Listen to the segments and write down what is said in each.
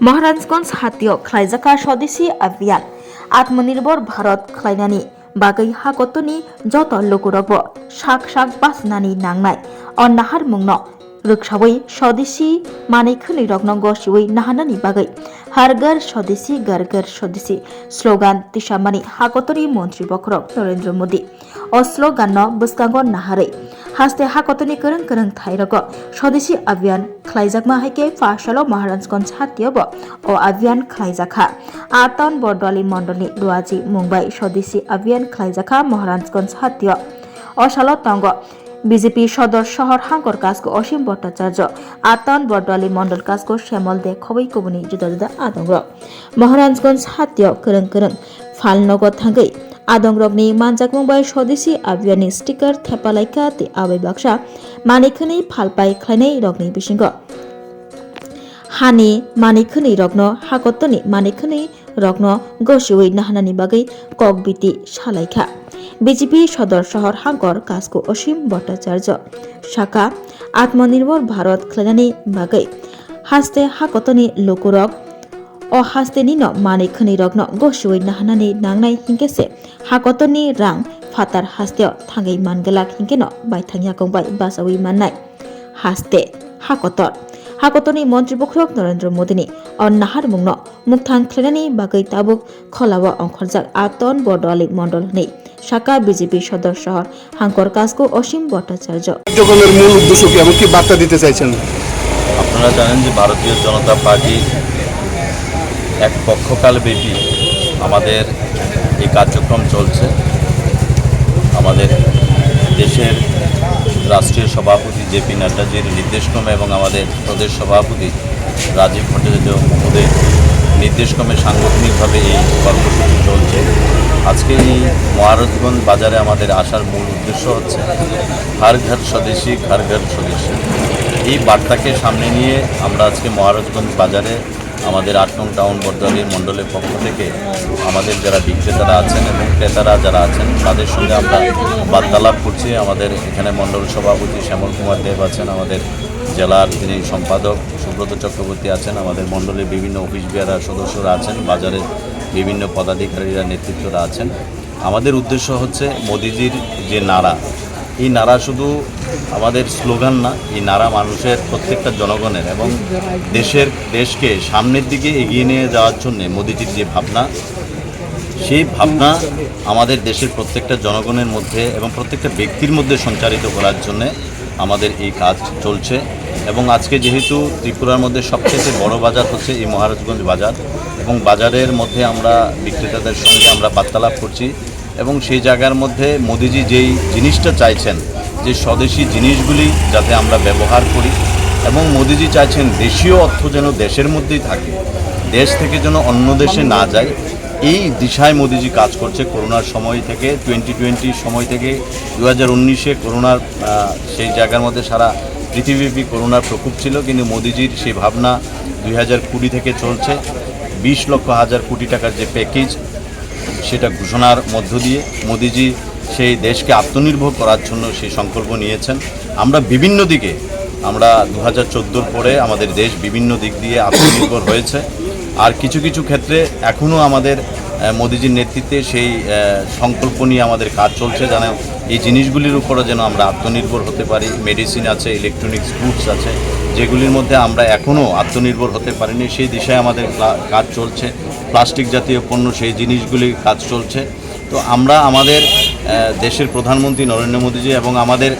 महाराजगंज हातियाव खलायजाखा स्वदेशी अभियान आत्मनिर्भर भारत खलायनानि बागै हागतनि जत लोगोरबो साक साक बासनानि नांनाय अन्नाहार मुंनो रोखसावै स्वदेशी मानैखोनि रगनं गसिवै नाहानानि बागै हर घर स्वदेशी घर घर स्वदेशी स्लोगान तिसामानि हागतनि मन्त्री बखरक नरेंद्र मोदी ओ स्लोगान बस्कांगो नाहारै हास्ते हागतनि करं करं थाइरग स्वदेशी अभियान खलायजाकमा हाइके फासालो महाराजगंज हातियाव ओ अभियान खलायजाखा आतन बरदली मंडलनि दुआजी मुंबई स्वदेशी अभियान खलायजाखा महाराजगंज हातियाव असालो तंग बीजेपी सदर शहर हांकर काजको असीम भट्टाचार्य आतन बरदली मंडल काजको श्यामल दे खबै कबुनि जुदा जुदा आदंग्र महाराजगंज हातियाव करं करं फालनगो थांगै आदंग्रगनि मानजाक मुंबई स्वदेशी अभियाननि स्टिकार थेपालायका ते आबै बाक्सा मानिखनि फालपाय खलायनाय रगनि बिसिंग हानि मानिखनि रगनो हागतनि मानिखनि रगनो गसिवै नाहानानि बागै ककबिति सालायखा बीजेपी सदर शहर हांकर काजको असीम भट्टाचार्य शाखा आत्मनिर्भर भारत खलायनानि बागै हास्ते हागतनि लोकरक ओ हास्तेनि न मानिखनि रगनो गसिवै नाहानानि नांनाय हिंकेसे हागतनि रां फातार हास्तेयाव थांगै मानगलाक हिंकेनो बायथांया गंबाय बासावै माननाय हास्ते हागतनि मन्त्री बखरक नरेंद्र मोदीनि अन्नाहार मुंनो मुक्तां खलायनानि बागै ताबुक खलाव अंखरजाक आतन बरदली मंडल नै शाखा बीजेपी सदर शहर हांकर काजको অসীম ভট্টাচার্য কার্যক্রমের মূল উদ্দেশ্য কি এবং কি বার্তা দিতে চাইছেন? আপনারা জানেন যে ভারতীয় জনতা পার্টি এক পক্ষকালব্যাপী আমাদের এই কার্যক্রম চলছে। আমাদের দেশের রাষ্ট্রীয় সভাপতি জেপি নাড্ডাজির নির্দেশক্রমে এবং আমাদের প্রদেশ সভাপতি রাজীব ভট্টাচার্য মহোদয়ের নির্দেশক্রমে সাংগঠনিকভাবে এই কর্মসূচি চলছে। আজকে এই মহারাজগঞ্জ বাজারে আমাদের আসার মূল উদ্দেশ্য হচ্ছে হর ঘর স্বদেশী ঘর ঘর স্বদেশী। এই বার্তাকে সামনে নিয়ে আমরা আজকে মহারাজগঞ্জ বাজারে আমাদের ৮ নং টাউন বরদলি মণ্ডলের পক্ষ থেকে আমাদের যারা বিক্রেতারা আছেন এবং ক্রেতারা যারা আছেন তাদের সঙ্গে আমরা বার্তালাপ করছি। আমাদের এখানে মণ্ডল সভাপতি শ্যামল কুমার দেব আছেন, আমাদের জেলার যিনি সম্পাদক সুব্রত চক্রবর্তী আছেন, আমাদের মণ্ডলের বিভিন্ন অফিস বিহারা সদস্যরা আছেন, বাজারের বিভিন্ন পদাধিকারীরা নেতৃত্বরা আছেন। আমাদের উদ্দেশ্য হচ্ছে মোদিজির যে নারা, এই নারা শুধু আমাদের স্লোগান না, এই নারা মানুষের প্রত্যেকটা জনগণের এবং দেশকে সামনের দিকে এগিয়ে নিয়ে যাওয়ার জন্য মোদিজির যে ভাবনা, সেই ভাবনা আমাদের দেশের প্রত্যেকটা জনগণের মধ্যে এবং প্রত্যেকটা ব্যক্তির মধ্যে সঞ্চারিত করার জন্যে আমাদের এই কাজ চলছে। এবং আজকে যেহেতু ত্রিপুরার মধ্যে সবচেয়ে বড় বাজার হচ্ছে এই মহারাজগঞ্জ বাজার, এবং বাজারের মধ্যে আমরা বিক্রেতাদের সঙ্গে আমরা বার্তালাপ করছি এবং সেই জায়গার মধ্যে মোদিজি যেই জিনিসটা চাইছেন যে স্বদেশি জিনিসগুলি যাতে আমরা ব্যবহার করি, এবং মোদিজি চাইছেন দেশীয় অর্থ যেন দেশের মধ্যেই থাকে, দেশ থেকে যেন অন্য দেশে না যায়। এই দিশায় মোদিজি কাজ করছে করোনার সময় থেকে, 2020 সময় থেকে 2019-এ করোনার সেই জায়গার মধ্যে সারা পৃথিবীব্যাপী করোনার প্রকোপ ছিল, কিন্তু মোদিজির সেই ভাবনা 2020 থেকে চলছে। 20 লক্ষ হাজার কোটি টাকার যে প্যাকেজ, সেটা ঘোষণার মধ্য দিয়ে মোদিজি সেই দেশকে আত্মনির্ভর করার জন্য সেই সংকল্প নিয়েছেন। আমরা বিভিন্ন দিকে, আমরা 2014 পরে আমাদের দেশ বিভিন্ন দিক দিয়ে আত্মনির্ভর হয়েছে, আর কিছু কিছু ক্ষেত্রে এখনও আমাদের মোদিজির নেতৃত্বে সেই সংকল্প নিয়ে আমাদের কাজ চলছে যেন এই জিনিসগুলির উপরে যেন আমরা আত্মনির্ভর হতে পারি। মেডিসিন আছে, ইলেকট্রনিক্স গুডস আছে, যেগুলির মধ্যে আমরা এখনও আত্মনির্ভর হতে পারিনি, সেই দিশায় আমাদের কাজ চলছে। প্লাস্টিক জাতীয় পণ্য, সেই জিনিসগুলির কাজ চলছে। তো আমরা আমাদের দেশের প্রধানমন্ত্রী নরেন্দ্র মোদীজি এবং আমাদের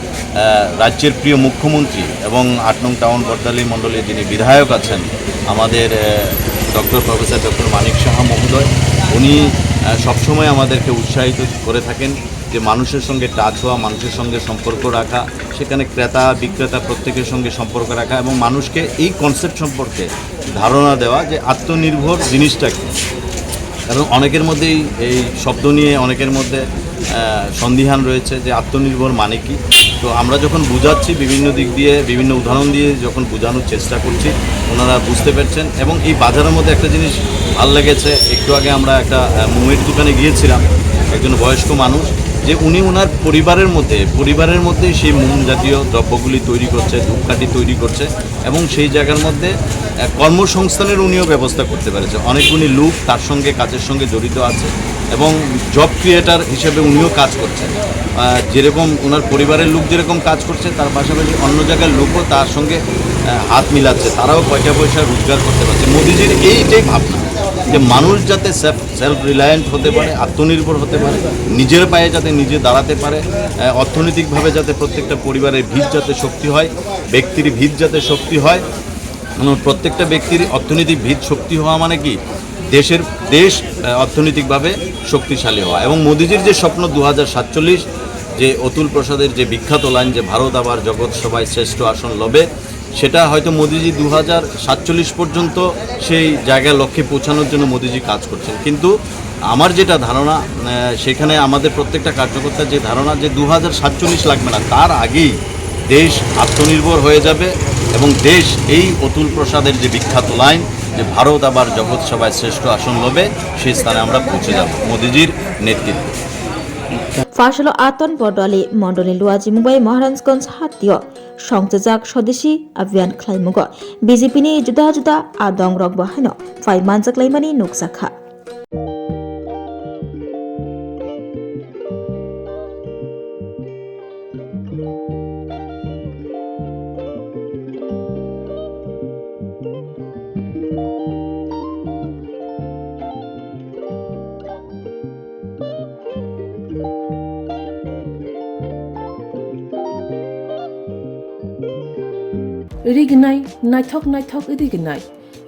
রাজ্যের প্রিয় মুখ্যমন্ত্রী এবং ৮ নং টাউন বরদলি মণ্ডলের যিনি বিধায়ক আছেন আমাদের প্রফেসর মানিক সাহা মহোদয়, উনি সবসময় আমাদেরকে উৎসাহিত করে থাকেন যে মানুষের সঙ্গে টাচ হওয়া, মানুষের সঙ্গে সম্পর্ক রাখা, সেখানে ক্রেতা বিক্রেতা প্রত্যেকের সঙ্গে সম্পর্ক রাখা এবং মানুষকে এই কনসেপ্ট সম্পর্কে ধারণা দেওয়া যে আত্মনির্ভর জিনিসটা কী। কারণ অনেকের মধ্যেই এই শব্দ নিয়ে অনেকের মধ্যে সন্দিহান রয়েছে যে আত্মনির্ভর মানে কি। তো আমরা যখন বোঝাচ্ছি বিভিন্ন দিক দিয়ে, বিভিন্ন উদাহরণ দিয়ে যখন বোঝানোর চেষ্টা করছি, ওনারা বুঝতে পারছেন। এবং এই বাজারের মধ্যে একটা জিনিস ভালো লেগেছে, একটু আগে আমরা একটা মুয়ের দোকানে গিয়েছিলাম, একজন বয়স্ক মানুষ যে উনি ওনার পরিবারের মধ্যে সেই মোম জাতীয় দ্রব্যগুলি তৈরি করছে, ধূপকাঠি তৈরি করছে এবং সেই জায়গার মধ্যে কর্মসংস্থানের উনিও ব্যবস্থা করতে পেরেছে। অনেকগুলি লোক তার সঙ্গে কাজের সঙ্গে জড়িত আছে এবং জব ক্রিয়েটার হিসেবে উনিও কাজ করছেন। যেরকম ওনার পরিবারের লোক যেরকম কাজ করছে, তার পাশাপাশি অন্য জায়গার লোকও তার সঙ্গে হাত মিলাচ্ছে, তারাও কয়টা পয়সা রোজগার করতে পারছে। মোদিজির এইটাই ভাবনা যে মানুষ যাতে সেলফ রিলায়েন্ট হতে পারে, আত্মনির্ভর হতে পারে, নিজের পায়ে যাতে নিজে দাঁড়াতে পারে, অর্থনৈতিকভাবে যাতে প্রত্যেকটা পরিবারের ভিত যাতে শক্তি হয়, ব্যক্তির ভিত যাতে শক্তি হয়। প্রত্যেকটা ব্যক্তির অর্থনৈতিক ভিত শক্তি হওয়া মানে কি দেশ অর্থনৈতিকভাবে শক্তিশালী হওয়া। এবং মোদিজির যে স্বপ্ন 2047, যে অতুল প্রসাদের যে বিখ্যাত লাইন যে ভারত আবার জগৎ সভায় শ্রেষ্ঠ আসন লবে, সেটা হয়তো মোদিজি 2047 পর্যন্ত সেই জায়গায় লক্ষ্যে পৌঁছানোর জন্য মোদিজি কাজ করছেন। কিন্তু আমার যেটা ধারণা, সেখানে আমাদের প্রত্যেকটা কার্যকর্তার যে ধারণা যে 2047 লাগবে না, তার আগেই দেশ আত্মনির্ভর হয়ে যাবে এবং দেশ এই অতুল প্রসাদের যে বিখ্যাত লাইন যে ভারত আবার জগৎ সভায় শ্রেষ্ঠ আসন লবে, সেই স্থানে আমরা পৌঁছে যাব মোদিজির নেতৃত্বে। ফাসল আতন বদলে মন্ডলী লুয়াজি মুম্বাই মহারাজগঞ্জ হাতীয় সংযোজক স্বদেশী অভিযান খাইমুগ BJP ni juda juda adong rok bahano fai manjak laimani nukjakha रिगनाय नायथक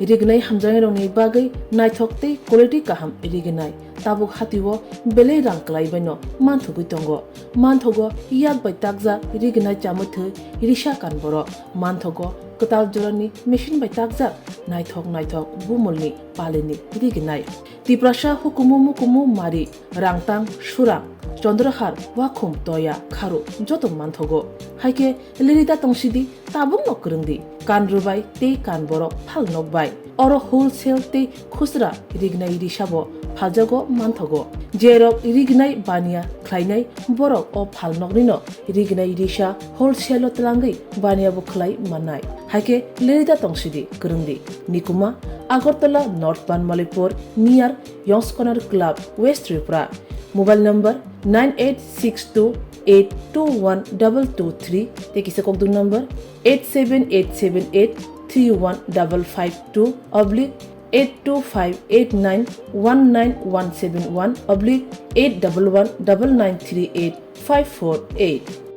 रिगनाय हामजानाय रंनि बागै नायथक ते क्वालिटी काहाम रिगनाय ताबुक हातिwo बेले रां क्लाइबायनो मानथुगै दंगो मानथगो याक बाय ताकजा रिगनाय चामुथो रिसा कानबरो मानथगो कताल जरनि मेशिन बाय ताकजा नायथक बुमलनि पालेनि रिगनाय तिप्रासा हुकुमु मारि रांतां सुरां चंद्रहार वाखुम तया खारु जतो मानथगो हाइके लिरिदा तंसिदि ताबुक नकरंदि कान रुबाय ते कान बरक फाल नकबाय अरो होलसेल ते खुसरा रिगनाय रिसाबो फालजागो मानथगो जेरक रिगनाय बानिया ख्लायनाय बरक अ फाल नकनिनो रिगनाय रिसा होलसेल तलांगै बानियाबो ख्लाय माननाय हाइके लिरिदा तंसिदि करंदि निकुमा Agartala north Banamalipur near Young's corner club west Tripura mobile number 9862821223 tekisa kokdu number 87878315552 /82589191171 /8119938 548